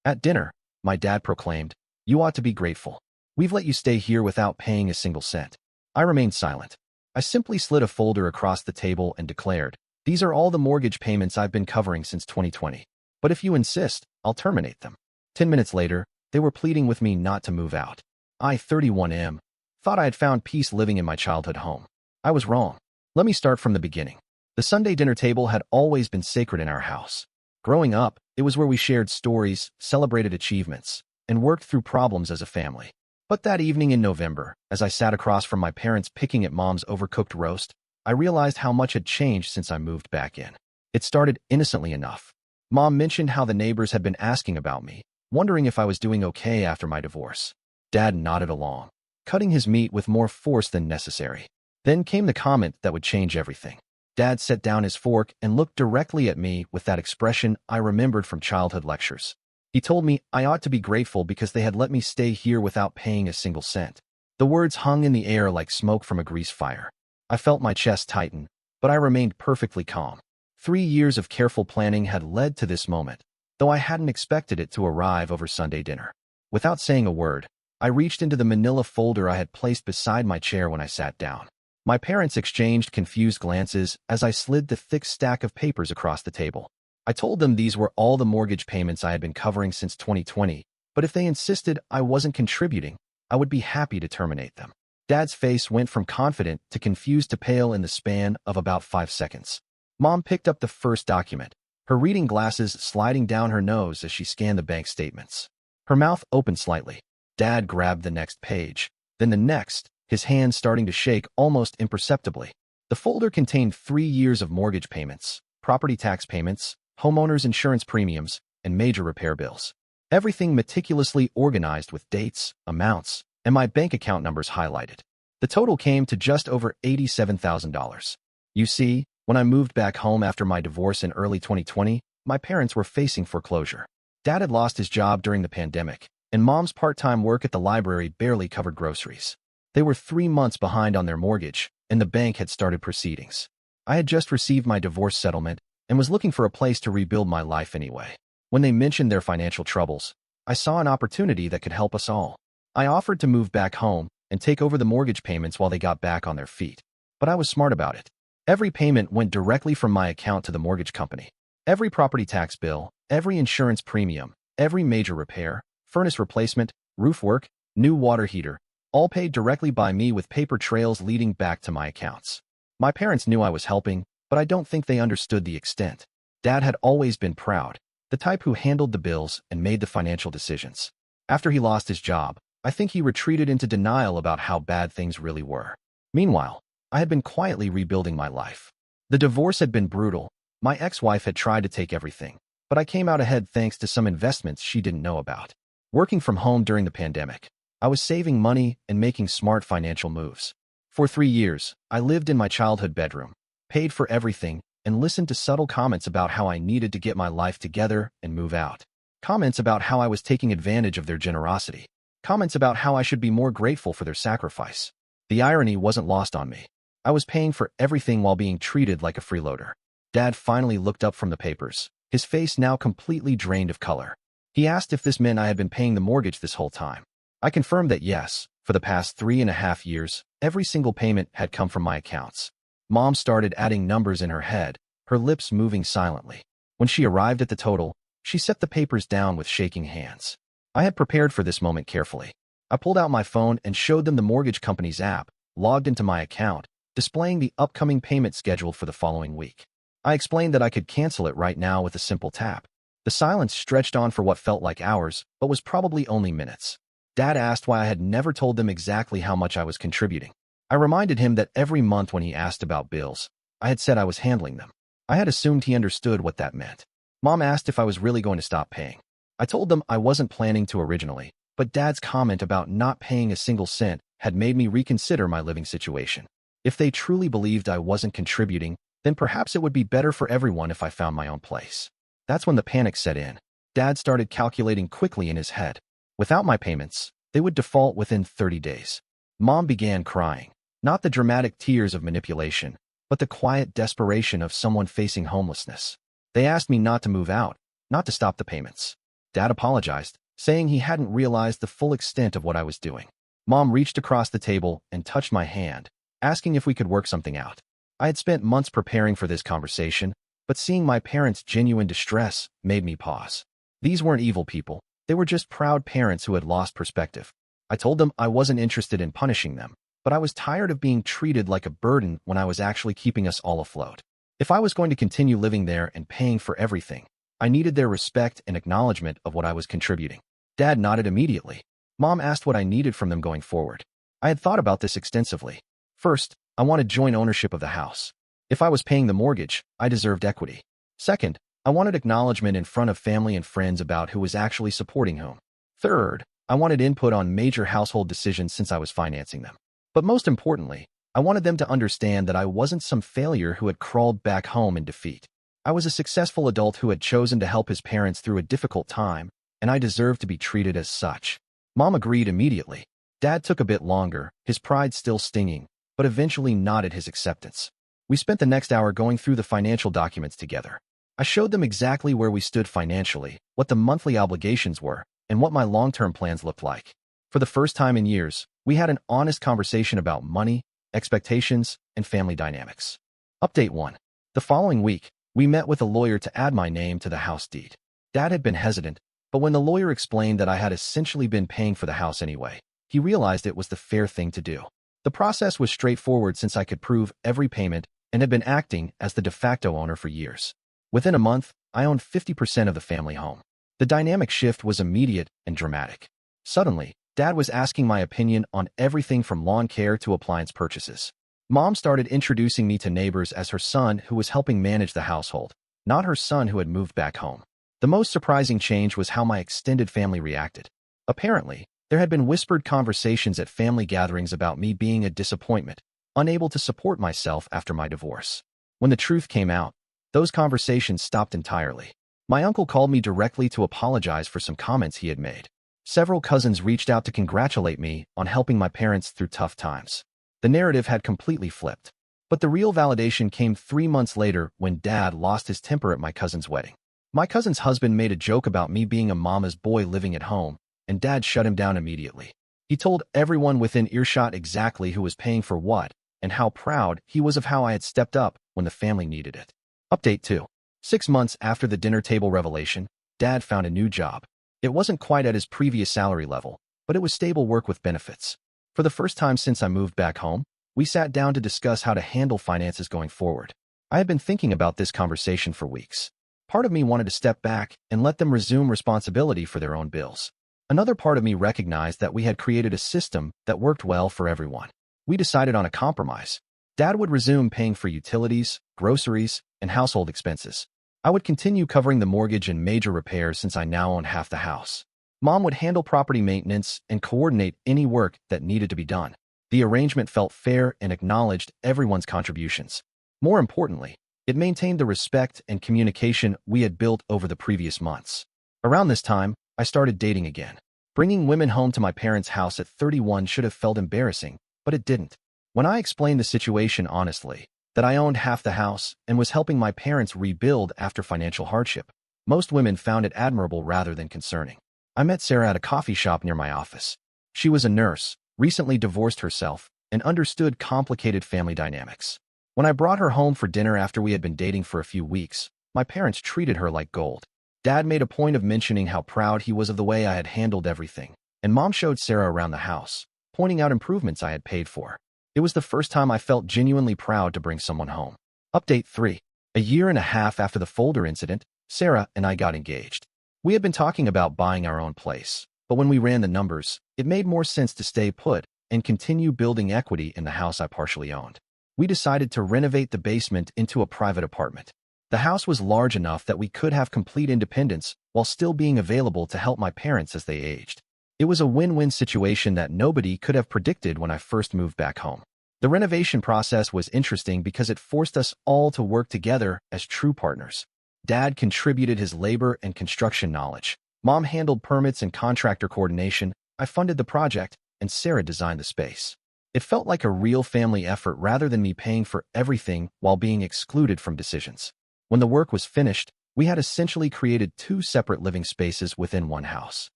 At dinner, my dad proclaimed, "You ought to be grateful. We've let you stay here without paying a single cent." I remained silent. I simply slid a folder across the table and declared, "These are all the mortgage payments I've been covering since 2020. But if you insist, I'll terminate them." 10 minutes later, they were pleading with me not to move out. I, 31M, thought I had found peace living in my childhood home. I was wrong. Let me start from the beginning. The Sunday dinner table had always been sacred in our house. Growing up, it was where we shared stories, celebrated achievements, and worked through problems as a family. But that evening in November, as I sat across from my parents picking at Mom's overcooked roast, I realized how much had changed since I moved back in. It started innocently enough. Mom mentioned how the neighbors had been asking about me, wondering if I was doing okay after my divorce. Dad nodded along, cutting his meat with more force than necessary. Then came the comment that would change everything. Dad set down his fork and looked directly at me with that expression I remembered from childhood lectures. He told me I ought to be grateful because they had let me stay here without paying a single cent. The words hung in the air like smoke from a grease fire. I felt my chest tighten, but I remained perfectly calm. 3 years of careful planning had led to this moment, though I hadn't expected it to arrive over Sunday dinner. Without saying a word, I reached into the manila folder I had placed beside my chair when I sat down. My parents exchanged confused glances as I slid the thick stack of papers across the table. I told them these were all the mortgage payments I had been covering since 2020, but if they insisted I wasn't contributing, I would be happy to terminate them. Dad's face went from confident to confused to pale in the span of about 5 seconds. Mom picked up the first document, her reading glasses sliding down her nose as she scanned the bank statements. Her mouth opened slightly. Dad grabbed the next page, then the next, his hands starting to shake almost imperceptibly. The folder contained 3 years of mortgage payments, property tax payments, homeowners insurance premiums, and major repair bills. Everything meticulously organized with dates, amounts, and my bank account numbers highlighted. The total came to just over $87,000. You see, when I moved back home after my divorce in early 2020, my parents were facing foreclosure. Dad had lost his job during the pandemic, and Mom's part-time work at the library barely covered groceries. They were 3 months behind on their mortgage, and the bank had started proceedings. I had just received my divorce settlement and was looking for a place to rebuild my life anyway. When they mentioned their financial troubles, I saw an opportunity that could help us all. I offered to move back home and take over the mortgage payments while they got back on their feet. But I was smart about it. Every payment went directly from my account to the mortgage company. Every property tax bill, every insurance premium, every major repair, furnace replacement, roof work, new water heater, all paid directly by me with paper trails leading back to my accounts. My parents knew I was helping, but I don't think they understood the extent. Dad had always been proud, the type who handled the bills and made the financial decisions. After he lost his job, I think he retreated into denial about how bad things really were. Meanwhile, I had been quietly rebuilding my life. The divorce had been brutal. My ex-wife had tried to take everything, but I came out ahead thanks to some investments she didn't know about. Working from home during the pandemic, I was saving money and making smart financial moves. For 3 years, I lived in my childhood bedroom, paid for everything, and listened to subtle comments about how I needed to get my life together and move out. Comments about how I was taking advantage of their generosity. Comments about how I should be more grateful for their sacrifice. The irony wasn't lost on me. I was paying for everything while being treated like a freeloader. Dad finally looked up from the papers, his face now completely drained of color. He asked if this meant I had been paying the mortgage this whole time. I confirmed that yes, for the past 3.5 years, every single payment had come from my accounts. Mom started adding numbers in her head, her lips moving silently. When she arrived at the total, she set the papers down with shaking hands. I had prepared for this moment carefully. I pulled out my phone and showed them the mortgage company's app, logged into my account, displaying the upcoming payment scheduled for the following week. I explained that I could cancel it right now with a simple tap. The silence stretched on for what felt like hours, but was probably only minutes. Dad asked why I had never told them exactly how much I was contributing. I reminded him that every month when he asked about bills, I had said I was handling them. I had assumed he understood what that meant. Mom asked if I was really going to stop paying. I told them I wasn't planning to originally, but Dad's comment about not paying a single cent had made me reconsider my living situation. If they truly believed I wasn't contributing, then perhaps it would be better for everyone if I found my own place. That's when the panic set in. Dad started calculating quickly in his head. Without my payments, they would default within 30 days. Mom began crying. Not the dramatic tears of manipulation, but the quiet desperation of someone facing homelessness. They asked me not to move out, not to stop the payments. Dad apologized, saying he hadn't realized the full extent of what I was doing. Mom reached across the table and touched my hand, asking if we could work something out. I had spent months preparing for this conversation, but seeing my parents' genuine distress made me pause. These weren't evil people. They were just proud parents who had lost perspective. I told them I wasn't interested in punishing them, but I was tired of being treated like a burden when I was actually keeping us all afloat. If I was going to continue living there and paying for everything, I needed their respect and acknowledgement of what I was contributing. Dad nodded immediately. Mom asked what I needed from them going forward. I had thought about this extensively. First, I wanted joint ownership of the house. If I was paying the mortgage, I deserved equity. Second, I wanted acknowledgement in front of family and friends about who was actually supporting whom. Third, I wanted input on major household decisions since I was financing them. But most importantly, I wanted them to understand that I wasn't some failure who had crawled back home in defeat. I was a successful adult who had chosen to help his parents through a difficult time, and I deserved to be treated as such. Mom agreed immediately. Dad took a bit longer, his pride still stinging, but eventually nodded his acceptance. We spent the next hour going through the financial documents together. I showed them exactly where we stood financially, what the monthly obligations were, and what my long-term plans looked like. For the first time in years, we had an honest conversation about money, expectations, and family dynamics. Update 1. The following week, we met with a lawyer to add my name to the house deed. Dad had been hesitant, but when the lawyer explained that I had essentially been paying for the house anyway, he realized it was the fair thing to do. The process was straightforward since I could prove every payment and had been acting as the de facto owner for years. Within a month, I owned 50% of the family home. The dynamic shift was immediate and dramatic. Suddenly, Dad was asking my opinion on everything from lawn care to appliance purchases. Mom started introducing me to neighbors as her son who was helping manage the household, not her son who had moved back home. The most surprising change was how my extended family reacted. Apparently, there had been whispered conversations at family gatherings about me being a disappointment, unable to support myself after my divorce. When the truth came out, those conversations stopped entirely. My uncle called me directly to apologize for some comments he had made. Several cousins reached out to congratulate me on helping my parents through tough times. The narrative had completely flipped. But the real validation came 3 months later when Dad lost his temper at my cousin's wedding. My cousin's husband made a joke about me being a mama's boy living at home, and Dad shut him down immediately. He told everyone within earshot exactly who was paying for what, and how proud he was of how I had stepped up when the family needed it. Update 2. 6 months after the dinner table revelation, Dad found a new job. It wasn't quite at his previous salary level, but it was stable work with benefits. For the first time since I moved back home, we sat down to discuss how to handle finances going forward. I had been thinking about this conversation for weeks. Part of me wanted to step back and let them resume responsibility for their own bills. Another part of me recognized that we had created a system that worked well for everyone. We decided on a compromise. Dad would resume paying for utilities, groceries, and household expenses. I would continue covering the mortgage and major repairs since I now own half the house. Mom would handle property maintenance and coordinate any work that needed to be done. The arrangement felt fair and acknowledged everyone's contributions. More importantly, it maintained the respect and communication we had built over the previous months. Around this time, I started dating again. Bringing women home to my parents' house at 31 should have felt embarrassing, but it didn't. When I explained the situation honestly, that I owned half the house and was helping my parents rebuild after financial hardship, most women found it admirable rather than concerning. I met Sarah at a coffee shop near my office. She was a nurse, recently divorced herself, and understood complicated family dynamics. When I brought her home for dinner after we had been dating for a few weeks, my parents treated her like gold. Dad made a point of mentioning how proud he was of the way I had handled everything, and Mom showed Sarah around the house, pointing out improvements I had paid for. It was the first time I felt genuinely proud to bring someone home. Update 3. A year and a half after the folder incident, Sarah and I got engaged. We had been talking about buying our own place, but when we ran the numbers, it made more sense to stay put and continue building equity in the house I partially owned. We decided to renovate the basement into a private apartment. The house was large enough that we could have complete independence while still being available to help my parents as they aged. It was a win-win situation that nobody could have predicted when I first moved back home. The renovation process was interesting because it forced us all to work together as true partners. Dad contributed his labor and construction knowledge. Mom handled permits and contractor coordination. I funded the project, and Sarah designed the space. It felt like a real family effort rather than me paying for everything while being excluded from decisions. When the work was finished, We had essentially created two separate living spaces within one house.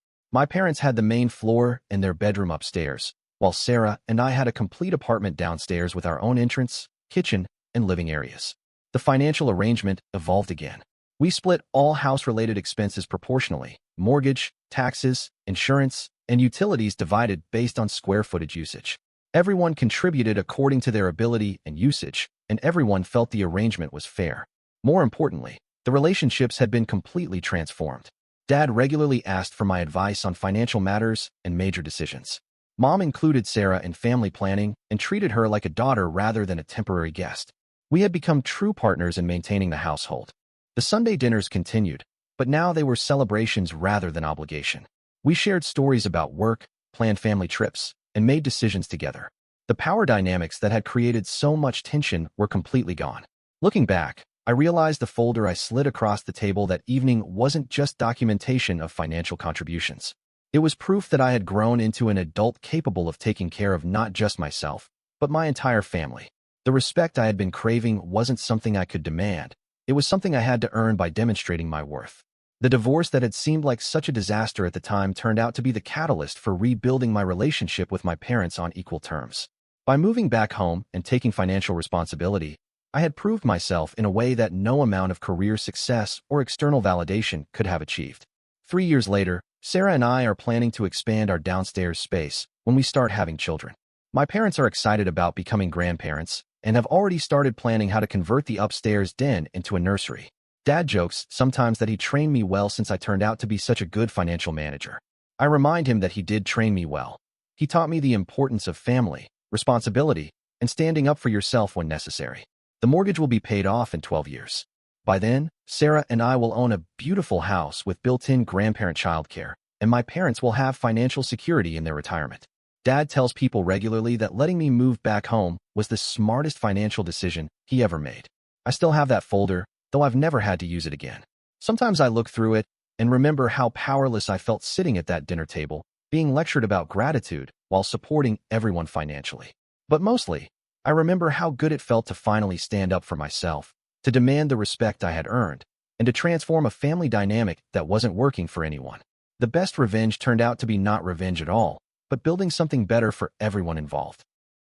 My parents had the main floor and their bedroom upstairs, while Sarah and I had a complete apartment downstairs with our own entrance, kitchen, and living areas. The financial arrangement evolved again. We split all house-related expenses proportionally: mortgage, taxes, insurance, and utilities divided based on square footage usage. Everyone contributed according to their ability and usage, and everyone felt the arrangement was fair. More importantly, the relationships had been completely transformed. Dad regularly asked for my advice on financial matters and major decisions. Mom included Sarah in family planning and treated her like a daughter rather than a temporary guest. We had become true partners in maintaining the household. The Sunday dinners continued, but now they were celebrations rather than obligation. We shared stories about work, planned family trips, and made decisions together. The power dynamics that had created so much tension were completely gone. Looking back, I realized the folder I slid across the table that evening wasn't just documentation of financial contributions. It was proof that I had grown into an adult capable of taking care of not just myself, but my entire family. The respect I had been craving wasn't something I could demand. It was something I had to earn by demonstrating my worth. The divorce that had seemed like such a disaster at the time turned out to be the catalyst for rebuilding my relationship with my parents on equal terms. By moving back home and taking financial responsibility, I had proved myself in a way that no amount of career success or external validation could have achieved. 3 years later, Sarah and I are planning to expand our downstairs space when we start having children. My parents are excited about becoming grandparents and have already started planning how to convert the upstairs den into a nursery. Dad jokes sometimes that he trained me well since I turned out to be such a good financial manager. I remind him that he did train me well. He taught me the importance of family, responsibility, and standing up for yourself when necessary. The mortgage will be paid off in 12 years. By then, Sarah and I will own a beautiful house with built-in grandparent childcare, and my parents will have financial security in their retirement. Dad tells people regularly that letting me move back home was the smartest financial decision he ever made. I still have that folder, though I've never had to use it again. Sometimes I look through it and remember how powerless I felt sitting at that dinner table, being lectured about gratitude while supporting everyone financially. But mostly, I remember how good it felt to finally stand up for myself, to demand the respect I had earned, and to transform a family dynamic that wasn't working for anyone. The best revenge turned out to be not revenge at all, but building something better for everyone involved.